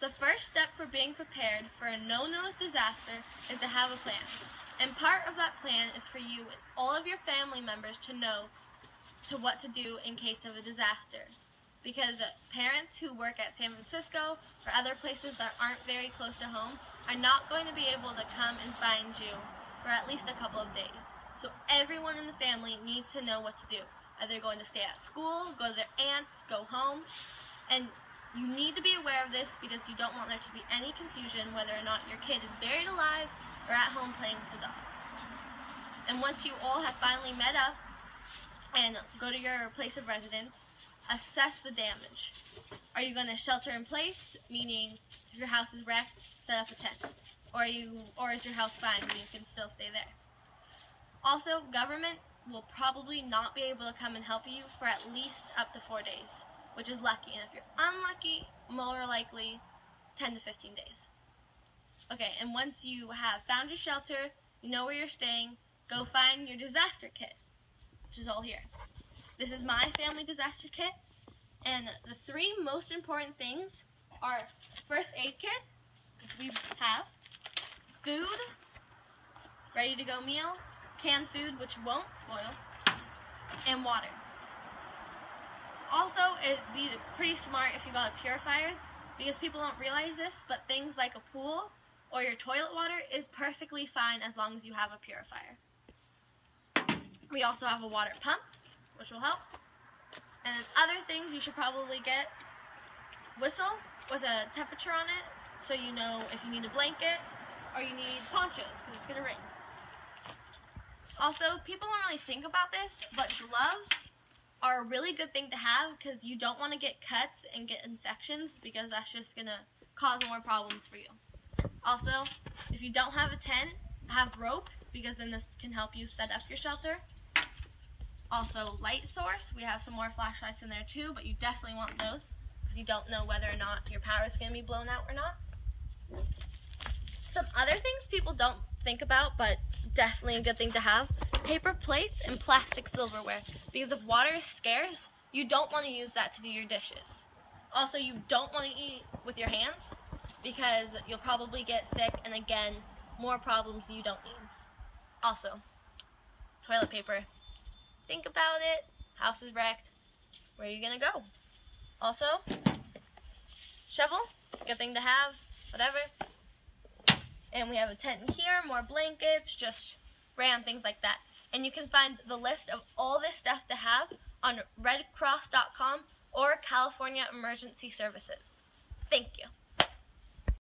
The first step for being prepared for a no-nose disaster is to have a plan. And part of that plan is for you and all of your family members to know what to do in case of a disaster. Because parents who work at San Francisco or other places that aren't very close to home are not going to be able to come and find you for at least a couple of days. So everyone in the family needs to know what to do. Either going to stay at school, go to their aunts, go home, and you need to be aware of this because you don't want there to be any confusion whether or not your kid is buried alive or at home playing with the dog. And once you all have finally met up and go to your place of residence, assess the damage. Are you going to shelter in place, meaning if your house is wrecked, set up a tent? Or is your house fine and you can still stay there? Also, government will probably not be able to come and help you for at least up to 4 days, which is lucky. And if you're unlucky, more likely 10 to 15 days. Okay, and once you have found your shelter, you know where you're staying, go find your disaster kit, which is all here. This is my family disaster kit, and the 3 most important things are first aid kit, which we have, food, ready to go meal, canned food which won't spoil, and water. Also, it'd be pretty smart if you got a purifier, because people don't realize this, but things like a pool or your toilet water is perfectly fine as long as you have a purifier. We also have a water pump, which will help. And other things you should probably get, whistle with a temperature on it, so you know if you need a blanket or you need ponchos, because it's going to rain. Also, people don't really think about this, but gloves are a really good thing to have because you don't want to get cuts and get infections, because that's just going to cause more problems for you. Also, if you don't have a tent, have rope, because then this can help you set up your shelter. Also, light source. We have some more flashlights in there too, but you definitely want those because you don't know whether or not your power is going to be blown out or not. Some other things people don't think about, but definitely a good thing to have, paper plates and plastic silverware, because if water is scarce, you don't want to use that to do your dishes. Also, you don't want to eat with your hands because you'll probably get sick, and again, more problems you don't need. Also, toilet paper. Think about it. House is wrecked. Where are you going to go? Also, shovel. Good thing to have. Whatever. And we have a tent in here, more blankets, just random things like that. And you can find the list of all this stuff to have on redcross.com or California Emergency Services. Thank you.